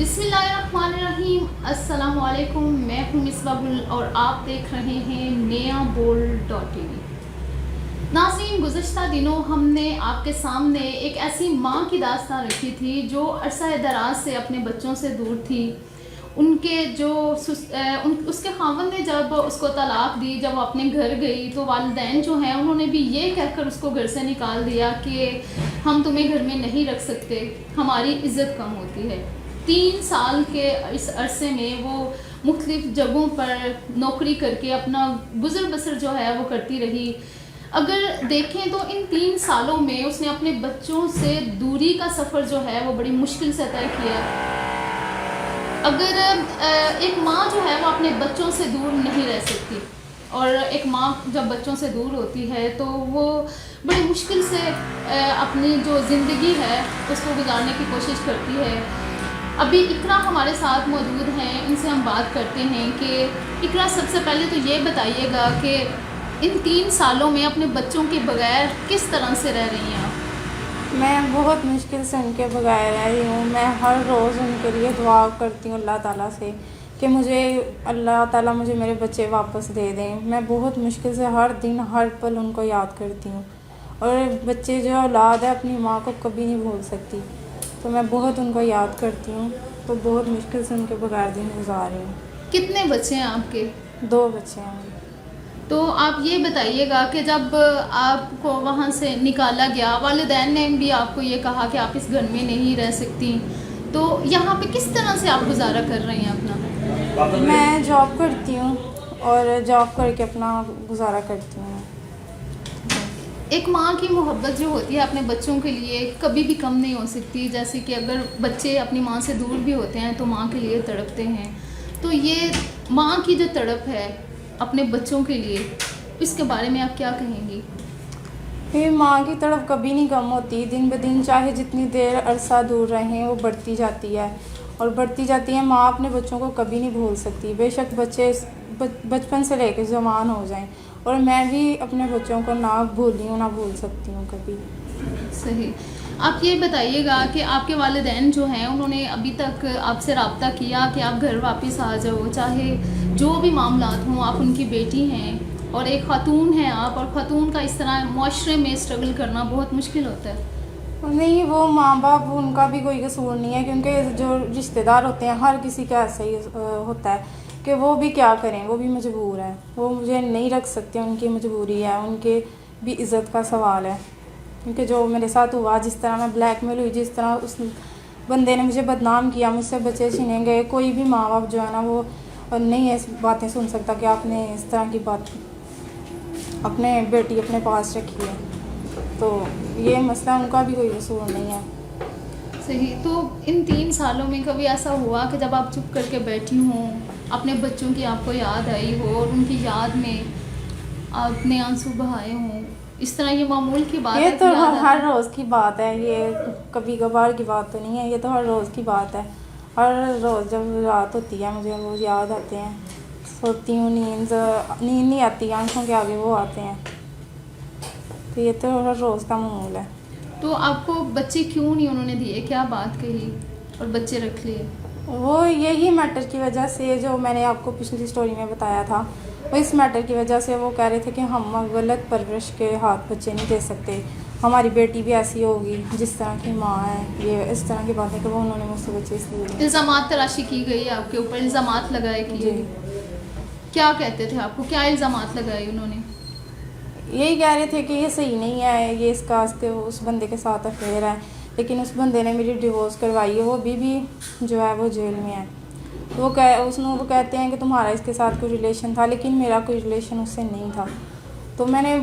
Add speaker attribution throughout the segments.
Speaker 1: بسم اللہ الرحمن الرحیم، السلام علیکم۔ میں ہوں مصباح گل اور آپ دیکھ رہے ہیں نیا بولڈ .tv۔ ناظرین، گزشتہ دنوں ہم نے آپ کے سامنے ایک ایسی ماں کی داستان رکھی تھی جو عرصہ دراز سے اپنے بچوں سے دور تھی۔ ان کے اس کے خاوند نے جب اس کو طلاق دی، جب وہ اپنے گھر گئی تو والدین جو ہیں انہوں نے بھی یہ کہہ کر اس کو گھر سے نکال دیا کہ ہم تمہیں گھر میں نہیں رکھ سکتے، ہماری عزت کم ہوتی ہے۔ 3 سال کے اس عرصے میں وہ مختلف جگہوں پر نوکری کر کے اپنا گزر بسر جو ہے وہ کرتی رہی۔ اگر دیکھیں تو ان 3 سالوں میں اس نے اپنے بچوں سے دوری کا سفر جو ہے وہ بڑی مشکل سے طے کیا۔ اگر ایک ماں جو ہے وہ اپنے بچوں سے دور نہیں رہ سکتی، اور ایک ماں جب بچوں سے دور ہوتی ہے تو وہ بڑی مشکل سے اپنی جو زندگی ہے اس کو گزارنے کی کوشش کرتی ہے۔ ابھی اقرا ہمارے ساتھ موجود ہیں، ان سے ہم بات کرتے ہیں کہ اقرا، سب سے پہلے تو یہ بتائیے گا کہ ان 3 سالوں میں اپنے بچوں کے بغیر کس طرح سے رہ رہی ہیں آپ؟
Speaker 2: میں بہت مشکل سے ان کے بغیر رہ رہی ہوں۔ میں ہر روز ان کے لیے دعا کرتی ہوں اللہ تعالیٰ سے کہ اللہ تعالیٰ مجھے میرے بچے واپس دے دیں۔ میں بہت مشکل سے ہر دن ہر پل ان کو یاد کرتی ہوں، اور بچے جو اولاد ہے اپنی ماں کو کبھی نہیں بھول سکتی، تو میں بہت ان کو یاد کرتی ہوں، تو بہت مشکل سے ان کے بغیر دن گزار رہی ہوں۔
Speaker 1: کتنے بچے ہیں آپ کے؟
Speaker 2: 2 بچے ہیں۔
Speaker 1: تو آپ یہ بتائیے گا کہ جب آپ کو وہاں سے نکالا گیا، والدین نے بھی آپ کو یہ کہا کہ آپ اس گھر میں نہیں رہ سکتی، تو یہاں پہ کس طرح سے آپ گزارا کر رہی ہیں اپنا؟
Speaker 2: میں جاب کرتی ہوں اور جاب کر کے اپنا گزارا کرتی ہوں۔
Speaker 1: ایک ماں کی محبت جو ہوتی ہے اپنے بچوں کے لیے کبھی بھی کم نہیں ہو سکتی، جیسے کہ اگر بچے اپنی ماں سے دور بھی ہوتے ہیں تو ماں کے لیے تڑپتے ہیں، تو یہ ماں کی جو تڑپ ہے اپنے بچوں کے لیے، اس کے بارے میں آپ کیا کہیں گی؟
Speaker 2: یہ ماں کی تڑپ کبھی نہیں کم ہوتی، دن بدن چاہے جتنی دیر عرصہ دور رہیں وہ بڑھتی جاتی ہے اور بڑھتی جاتی ہے۔ ماں اپنے بچوں کو کبھی نہیں بھول سکتی، بے شک بچے بچپن سے لے کے جوان ہو جائیں، اور میں بھی اپنے بچوں کو نہ بھولی ہوں، نہ بھول سکتی ہوں کبھی۔
Speaker 1: صحیح۔ آپ یہ بتائیے گا کہ آپ کے والدین جو ہیں انہوں نے ابھی تک آپ سے رابطہ کیا کہ آپ گھر واپس آ جاؤ، چاہے جو بھی معاملات ہوں؟ آپ ان کی بیٹی ہیں اور ایک خاتون ہیں آپ، اور خاتون کا اس طرح معاشرے میں اسٹرگل کرنا بہت مشکل ہوتا ہے۔
Speaker 2: نہیں، وہ ماں باپ ان کا بھی کوئی قصور نہیں ہے، کیونکہ جو رشتہ دار ہوتے ہیں ہر کسی کا ایسا ہی ہوتا ہے کہ وہ بھی کیا کریں، وہ بھی مجبور ہیں، وہ مجھے نہیں رکھ سکتے، ان کی مجبوری ہے، ان کے بھی عزت کا سوال ہے۔ کیونکہ جو میرے ساتھ ہوا، جس طرح میں بلیک میل ہوئی، جس طرح اس بندے نے مجھے بدنام کیا، مجھ سے بچے چھینے گئے، کوئی بھی ماں باپ جو ہے نا وہ نہیں ایسی باتیں سن سکتا کہ آپ نے اس طرح کی بات اپنے بیٹی اپنے پاس رکھی ہے، تو یہ مسئلہ ان کا بھی کوئی قصور نہیں ہے۔
Speaker 1: صحیح۔ تو ان 3 سالوں میں کبھی ایسا ہوا کہ جب آپ چپ کر کے بیٹھی ہوں، اپنے بچوں کی آپ کو یاد آئی ہو اور ان کی یاد میں آپ نے آنسو بہائے ہوں؟ اس طرح یہ معمول کی بات ہے؟
Speaker 2: یہ تو ہر روز کی بات ہے، یہ کبھی کبھار کی بات تو نہیں ہے، یہ تو ہر روز کی بات ہے۔ ہر روز جب رات ہوتی ہے مجھے وہ یاد آتے ہیں، سوتی ہوں، نیند نہیں آتی، آنکھوں کے آگے وہ آتے ہیں، تو یہ تو ہر روز کا معمول ہے۔
Speaker 1: تو آپ کو بچے کیوں نہیں انہوں نے دیے؟ کیا بات کہی اور بچے رکھ لیے؟
Speaker 2: وہ یہی میٹر کی وجہ سے جو میں نے آپ کو پچھلی سٹوری میں بتایا تھا، وہ اس میٹر کی وجہ سے وہ کہہ رہے تھے کہ ہم غلط پرورش کے ہاتھ بچے نہیں دے سکتے، ہماری بیٹی بھی ایسی ہوگی جس طرح کی ماں ہے، یہ اس طرح کی باتیں کہ وہ انہوں نے مجھ سے بچے اس لیے۔
Speaker 1: الزامات تراشی کی گئی آپ کے اوپر، الزامات لگائے
Speaker 2: جی۔
Speaker 1: کیے؟ کیا کہتے تھے آپ کو؟ کیا الزامات لگائے انہوں نے؟
Speaker 2: یہی کہہ رہے تھے کہ یہ صحیح نہیں ہے، یہ اس کا اس بندے کے ساتھ افیئر ہے، لیکن اس بندے نے میری ڈیورس کروائی ہے، وہ بھی جو ہے وہ جیل میں ہے۔ وہ کہتے ہیں کہ تمہارا اس کے ساتھ کوئی ریلیشن تھا، لیکن میرا کوئی ریلیشن اس سے نہیں تھا۔ تو میں نے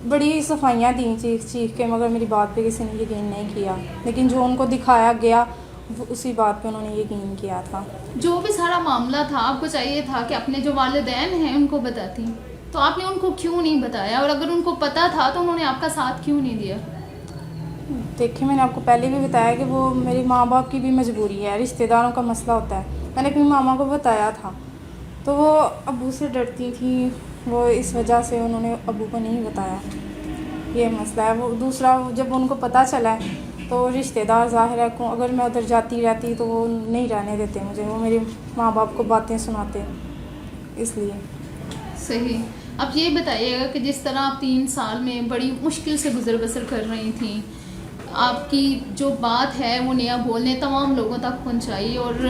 Speaker 2: بڑی صفائیاں دیں چیخ چیخ کے، مگر میری بات پہ کسی نے یقین نہیں کیا، لیکن جو ان کو دکھایا گیا اسی بات پہ انہوں نے یقین کیا تھا۔
Speaker 1: جو بھی سارا معاملہ تھا آپ کو چاہیے تھا کہ اپنے جو والدین ہیں ان کو بتاتی، تو آپ نے ان کو کیوں نہیں بتایا؟ اور اگر ان کو پتہ تھا تو انہوں نے آپ کا ساتھ کیوں نہیں دیا؟
Speaker 2: دیکھیں، میں نے آپ کو پہلے بھی بتایا کہ وہ میری ماں باپ کی بھی مجبوری ہے، رشتہ داروں کا مسئلہ ہوتا ہے۔ میں نے اپنی ماما کو بتایا تھا، تو وہ ابو سے ڈرتی تھی، وہ اس وجہ سے انہوں نے ابو کو نہیں بتایا، یہ مسئلہ ہے۔ وہ دوسرا، جب ان کو پتہ چلا ہے تو رشتہ دار ظاہر ہے اگر میں ادھر جاتی رہتی تو وہ نہیں رہنے دیتے مجھے, وہ میرے ماں باپ کو باتیں سناتے, اس لیے.
Speaker 1: صحیح. اب یہ بتائیے گا کہ جس طرح آپ 3 سال میں بڑی مشکل سے گزر بسر کر رہی تھیں, آپ کی جو بات ہے وہ نیا بول نے تمام لوگوں تک پہنچائی اور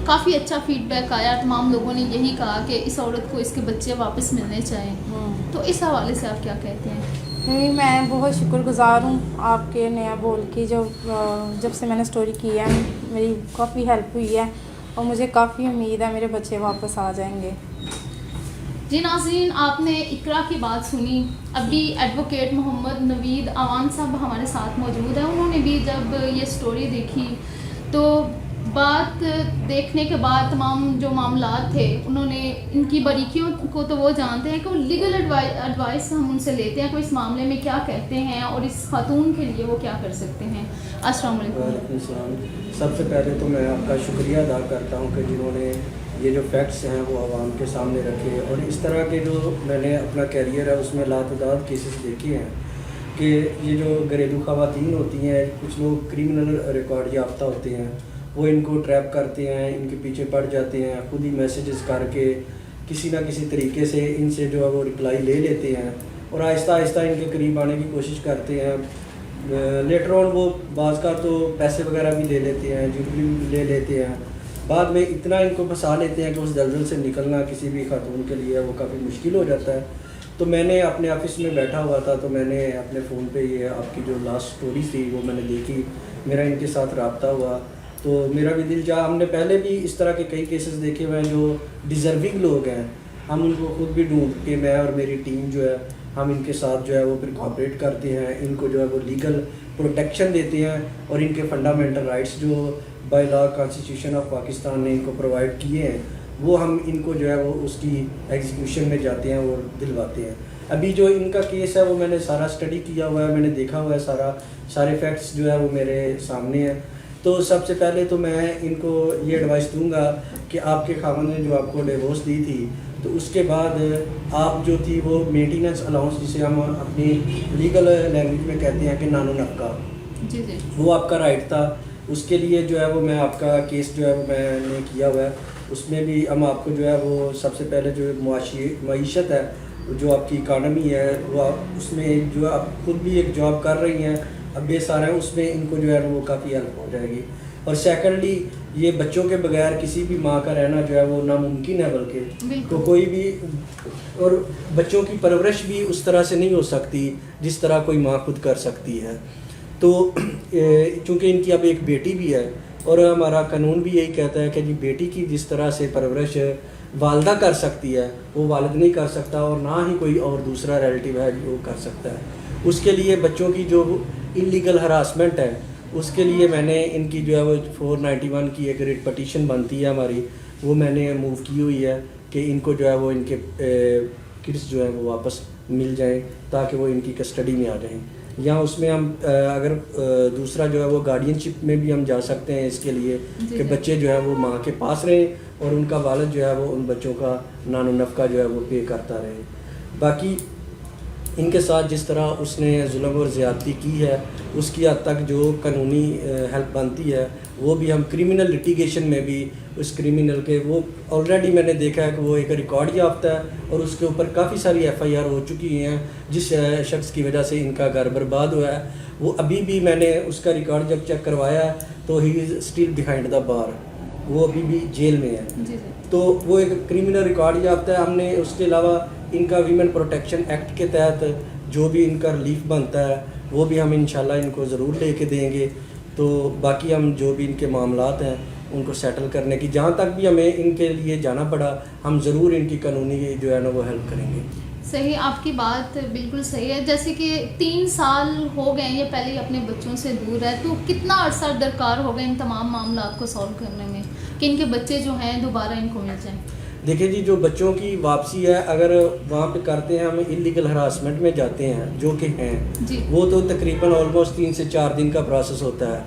Speaker 1: کافی اچھا فیڈ بیک آیا. تمام لوگوں نے یہی کہا کہ اس عورت کو اس کے بچے واپس ملنے چاہئیں, تو اس حوالے سے آپ کیا کہتے ہیں؟
Speaker 2: میں بہت شکر گزار ہوں آپ کے نیا بول کی. جب سے میں نے اسٹوری کی ہے میری کافی ہیلپ ہوئی ہے اور مجھے کافی امید ہے میرے بچے واپس آ جائیں گے.
Speaker 1: جی ناظرین, آپ نے اقرا کی بات سنی. ابھی ایڈوکیٹ محمد نوید اوان صاحب ہمارے ساتھ موجود ہیں. انہوں نے بھی جب یہ سٹوری دیکھی تو بات دیکھنے کے بعد تمام جو معاملات تھے انہوں نے ان کی باریکیوں کو تو وہ جانتے ہیں کہ وہ لیگل ایڈوائس ہم ان سے لیتے ہیں کہ اس معاملے میں کیا کہتے ہیں اور اس خاتون کے لیے وہ کیا کر سکتے ہیں. السلام علیکم.
Speaker 3: وعلیکم السلام. سب سے پہلے تو میں آپ کا شکریہ ادا کرتا ہوں کہ جنہوں نے یہ جو فیکٹس ہیں وہ عوام کے سامنے رکھے, اور اس طرح کے جو میں نے اپنا کیریئر ہے اس میں لاتعداد کیسز دیکھے ہیں کہ یہ جو گھریلو خواتین ہوتی ہیں, کچھ لوگ کرمنل ریکارڈ یافتہ ہوتے ہیں, وہ ان کو ٹریپ کرتے ہیں, ان کے پیچھے پڑ جاتے ہیں, خود ہی میسیجز کر کے کسی نہ کسی طریقے سے ان سے جو ہے وہ رپلائی لے لیتے ہیں اور آہستہ آہستہ ان کے قریب آنے کی کوشش کرتے ہیں. لیٹر آن وہ بعض کا تو پیسے وغیرہ بھی لے لیتے ہیں, جویلری بھی لے لیتے ہیں. بعد میں اتنا ان کو پھنسا لیتے ہیں کہ اس دلدل سے نکلنا کسی بھی خاتون کے لیے وہ کافی مشکل ہو جاتا ہے. تو میں نے اپنے آفس میں بیٹھا ہوا تھا تو میں نے اپنے فون پہ یہ آپ کی جو لاسٹ سٹوری تھی وہ میں نے دیکھی, میرا ان کے ساتھ رابطہ ہوا تو میرا بھی دل چاہا. ہم نے پہلے بھی اس طرح کے کئی کیسز دیکھے ہوئے ہیں جو ڈیزرونگ لوگ ہیں, ہم ان کو خود بھی ڈھونڈ کے میں اور میری ٹیم جو ہے ہم ان کے ساتھ جو ہے وہ پھر کوآپریٹ کرتے ہیں, ان کو جو ہے وہ لیگل پروٹیکشن دیتے ہیں اور ان کے فنڈامنٹل رائٹس جو by law constitution of Pakistan نے ان کو پرووائڈ کیے ہیں وہ ہم ان کو جو ہے وہ اس کی ایگزیکیوشن میں جاتے ہیں اور دلواتے ہیں. ابھی جو ان کا کیس ہے وہ میں نے سارا اسٹڈی کیا ہوا ہے, میں نے دیکھا ہوا ہے, سارے فیکٹس جو ہے وہ میرے سامنے ہیں. تو سب سے پہلے تو میں ان کو یہ ایڈوائس دوں گا کہ آپ کے خاوند نے جو آپ کو ڈیورس دی تھی تو اس کے بعد آپ جو تھی وہ مینٹیننس الاؤنس جسے ہم اپنی لیگل لینگویج میں کہتے ہیں کہ نانو نفقہ,
Speaker 1: جی جی
Speaker 3: وہ آپ کا رائٹ تھا. اس کے لیے جو ہے وہ میں آپ کا کیس جو ہے وہ میں نے کیا ہوا ہے. اس میں بھی ہم آپ کو جو ہے وہ سب سے پہلے جو معیشت ہے جو آپ کی اکانومی ہے وہ اس میں جو آپ خود بھی ایک جاب کر رہی ہیں, اب بے سارا ہے, اس میں ان کو جو ہے وہ کافی ہیلپ ہو جائے گی. اور سیکنڈلی یہ بچوں کے بغیر کسی بھی ماں کا رہنا جو ہے وہ ناممکن ہے, بلکہ تو کوئی بھی, اور بچوں کی پرورش بھی اس طرح سے نہیں ہو سکتی جس طرح کوئی ماں خود کر سکتی ہے. تو چونکہ ان کی اب ایک بیٹی بھی ہے اور ہمارا قانون بھی یہی کہتا ہے کہ جی بیٹی کی جس طرح سے پرورش والدہ کر سکتی ہے وہ والد نہیں کر سکتا, اور نہ ہی کوئی اور دوسرا ریلیٹیو ہے جو کر سکتا ہے. اس کے لیے بچوں کی جو انلیگل ہراسمنٹ ہے اس کے لیے میں نے ان کی جو ہے وہ 491 کی ایک ریٹ پٹیشن بنتی ہے ہماری, وہ میں نے موو کی ہوئی ہے کہ ان کو جو ہے وہ ان کے کڈس جو ہے وہ واپس مل جائیں تاکہ وہ ان کی کسٹڈی میں آ جائیں. یا اس میں ہم اگر دوسرا جو ہے وہ گارڈین شپ میں بھی ہم جا سکتے ہیں اس کے لیے کہ بچے جو ہے وہ ماں کے پاس رہیں اور ان کا والد جو ہے وہ ان بچوں کا نانو نفقہ جو ہے وہ پے کرتا رہے. باقی ان کے ساتھ جس طرح اس نے ظلم اور زیادتی کی ہے اس کی حد تک جو قانونی ہیلپ بنتی ہے وہ بھی ہم کرمنل لٹیگیشن میں بھی اس کرمنل کے وہ آلریڈی میں نے دیکھا ہے کہ وہ ایک ریکارڈ یافتہ ہے اور اس کے اوپر کافی ساری FIR ہو چکی ہیں جس شخص کی وجہ سے ان کا گھر برباد ہوا ہے. وہ ابھی بھی میں نے اس کا ریکارڈ جب چیک کروایا تو ہی از اسٹل بیہائنڈ دا بار, وہ ابھی بھی جیل میں ہے. تو وہ ایک کرمنل ریکارڈ یافتہ ہے. ہم نے اس کے علاوہ ان کا ویمن پروٹیکشن ایکٹ کے تحت جو بھی ان کا ریلیف بنتا ہے وہ بھی ہم انشاءاللہ ان کو ضرور لے کے دیں گے. تو باقی ہم جو بھی ان کے معاملات ہیں ان کو سیٹل کرنے کی جہاں تک بھی ہمیں ان کے لیے جانا پڑا ہم ضرور ان کی قانونی جو ہے نا وہ ہیلپ کریں گے.
Speaker 1: صحیح, آپ کی بات بالکل صحیح ہے. جیسے کہ 3 سال ہو گئے یہ پہلے ہی اپنے بچوں سے دور ہے, تو کتنا عرصہ درکار ہوگا ان تمام معاملات کو سالو کرنے میں کہ ان کے بچے جو ہیں دوبارہ ان کو مل جائیں؟
Speaker 3: دیکھیں جی, جو بچوں کی واپسی ہے اگر وہاں پہ کرتے ہیں ہم انلیگل ہراسمنٹ میں جاتے ہیں جو کہ ہیں
Speaker 1: جی,
Speaker 3: وہ تو تقریباً آلموسٹ 3 سے 4 دن کا پروسیس ہوتا ہے.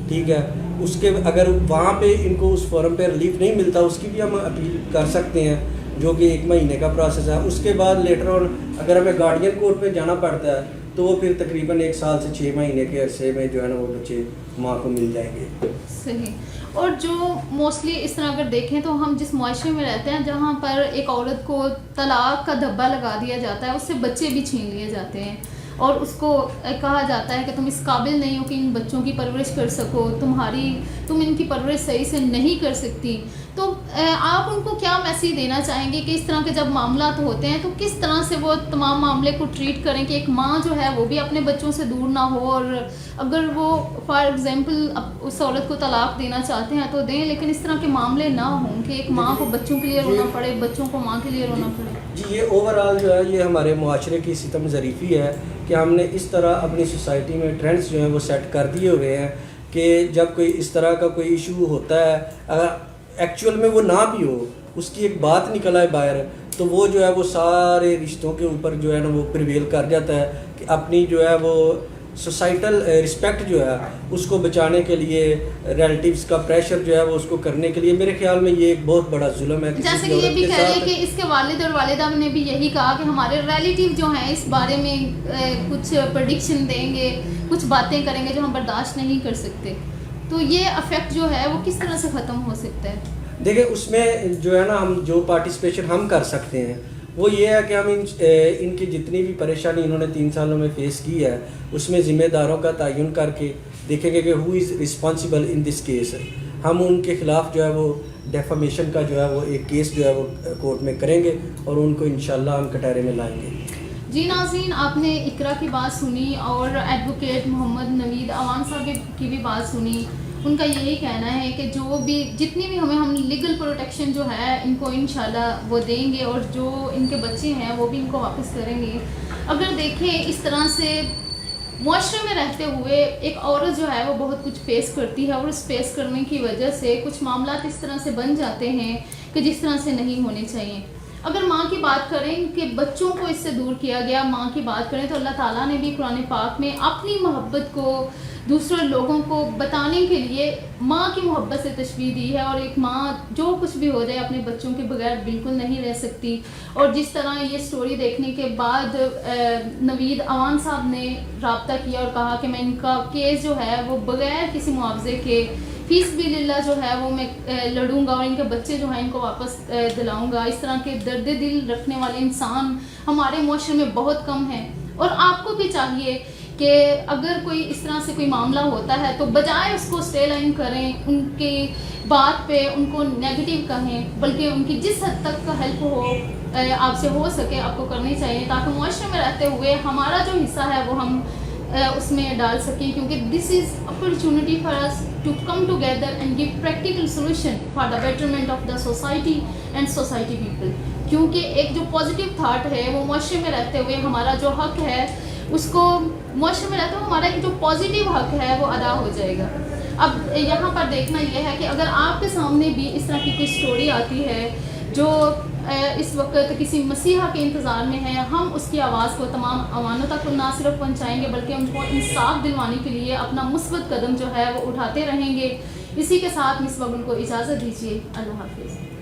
Speaker 3: ٹھیک ہے, اس کے اگر وہاں پہ ان کو اس فورم پہ ریلیف نہیں ملتا اس کی بھی ہم اپیل کر سکتے ہیں جو کہ 1 مہینے کا پروسیس ہے. اس کے بعد لیٹر آن اگر ہمیں گارڈین کورٹ میں جانا پڑتا ہے تو وہ پھر تقریباً 1 سال سے 6 مہینے کے عرصے میں جو ہے نا وہ بچے ماں کو مل جائیں گے.
Speaker 1: صحیح. اور جو موسٹلی اس طرح اگر دیکھیں تو ہم جس معاشرے میں رہتے ہیں جہاں پر ایک عورت کو طلاق کا دھبا لگا دیا جاتا ہے, اس سے بچے بھی چھین لیے جاتے ہیں اور اس کو کہا جاتا ہے کہ تم اس قابل نہیں ہو کہ ان بچوں کی پرورش کر سکو, تم ان کی پرورش صحیح سے نہیں کر سکتی. تو آپ ان کو کیا میسیج دینا چاہیں گے کہ اس طرح کے جب معاملات ہوتے ہیں تو کس طرح سے وہ تمام معاملے کو ٹریٹ کریں کہ ایک ماں جو ہے وہ بھی اپنے بچوں سے دور نہ ہو, اور اگر وہ فار ایگزامپل اس عورت کو طلاق دینا چاہتے ہیں تو دیں, لیکن اس طرح کے معاملے نہ ہوں کہ ایک ماں کو بچوں کے لیے رونا پڑے, بچوں کو ماں کے لیے رونا پڑے.
Speaker 3: جی یہ اوور آل جو ہے یہ ہمارے معاشرے کی ستم ظریفی ہے کہ ہم نے اس طرح اپنی سوسائٹی میں ٹرینڈز جو ہیں وہ سیٹ کر دیے ہوئے ہیں کہ جب کوئی اس طرح کا کوئی ایشو ہوتا ہے, اگر ایکچوئل میں وہ نہ بھی ہو, اس کی ایک بات نکل آئے باہر, تو وہ جو ہے وہ سارے رشتوں کے اوپر جو ہے نا وہ پریویل کر جاتا ہے کہ اپنی جو ہے وہ سوسائٹل رسپیکٹ جو ہے اس کو بچانے کے لیے ریلیٹیوز کا پریشر جو ہے وہ اس کو کرنے کے لیے, میرے خیال میں یہ ایک بہت بڑا ظلم ہے.
Speaker 1: جیسے کہ یہ بھی کہہ رہے کہ اس کے والد اور والدہ نے بھی یہی کہا کہ ہمارے ریلیٹیو جو ہیں اس بارے میں کچھ پریڈکشن دیں گے, کچھ باتیں کریں گے جو ہم برداشت نہیں کر سکتے. تو یہ افیکٹ جو ہے وہ کس طرح سے ختم ہو سکتا ہے؟
Speaker 3: دیکھیں اس میں جو ہے نا ہم جو پارٹیسپیشن ہم کر سکتے ہیں وہ یہ ہے کہ ہم ان کی جتنی بھی پریشانی انہوں نے 3 سالوں میں فیس کی ہے اس میں ذمہ داروں کا تعین کر کے دیکھیں گے کہ ہو is responsible in this case. ہم ان کے خلاف جو ہے وہ ڈیفامیشن کا جو ہے وہ ایک کیس جو ہے وہ کورٹ میں کریں گے اور ان کو انشاءاللہ ہم کٹہرے میں لائیں گے.
Speaker 1: جی ناظرین, آپ نے اقرا کی بات سنی اور ایڈوکیٹ محمد نوید عوان صاحب کی بھی بات سنی. ان کا یہی کہنا ہے کہ جو بھی جتنی بھی ہم لیگل پروٹیکشن جو ہے ان کو انشاءاللہ وہ دیں گے, اور جو ان کے بچے ہیں وہ بھی ان کو واپس کریں گے. اگر دیکھیں اس طرح سے معاشرے میں رہتے ہوئے ایک عورت جو ہے وہ بہت کچھ فیس کرتی ہے, اور اس فیس کرنے کی وجہ سے کچھ معاملات اس طرح سے بن جاتے ہیں کہ جس طرح سے نہیں ہونے چاہیے. اگر ماں کی بات کریں کہ بچوں کو اس سے دور کیا گیا, ماں کی بات کریں تو اللہ تعالیٰ نے بھی قرآن پاک میں اپنی محبت کو دوسرے لوگوں کو بتانے کے لیے ماں کی محبت سے تشبیہ دی ہے, اور ایک ماں جو کچھ بھی ہو جائے اپنے بچوں کے بغیر بالکل نہیں رہ سکتی. اور جس طرح یہ سٹوری دیکھنے کے بعد نوید عوان صاحب نے رابطہ کیا اور کہا کہ میں ان کا کیس جو ہے وہ بغیر کسی معاوضے کے فی سبیل اللہ جو ہے وہ میں لڑوں گا, اور ان کے بچے جو ہیں ان کو واپس دلاؤں گا. اس طرح کے درد دل رکھنے والے انسان ہمارے معاشرے میں بہت کم ہیں. اور آپ کو بھی چاہیے کہ اگر کوئی اس طرح سے کوئی معاملہ ہوتا ہے تو بجائے اس کو اسٹے لائن کریں, ان کی بات پہ ان کو نیگیٹو کہیں, بلکہ ان کی جس حد تک کا ہیلپ ہو آپ سے ہو سکے آپ کو کرنی چاہیے, تاکہ معاشرے میں رہتے ہوئے ہمارا جو حصہ ہے وہ ہم اس میں ڈال سکیں. کیونکہ this is opportunity for us to come together and give practical solution for the betterment of the society and society people. کیونکہ ایک جو پازیٹیو تھاٹ ہے وہ معاشرے میں رہتے ہوئے ہمارا جو حق ہے اس کو معاشرے میں رہتے ہوئے ہمارا ایک جو پازیٹیو حق ہے وہ ادا ہو جائے گا. اب یہاں پر دیکھنا یہ ہے کہ اگر آپ کے سامنے بھی اس طرح کی کوئی سٹوری آتی ہے جو اس وقت کسی مسیحا کے انتظار میں ہے, ہم اس کی آواز کو تمام عواموں تک نہ صرف پہنچائیں گے بلکہ ان کو انصاف دلوانے کے لیے اپنا مثبت قدم جو ہے وہ اٹھاتے رہیں گے. اسی کے ساتھ مصباح گل کو اجازت دیجیے. اللہ حافظ.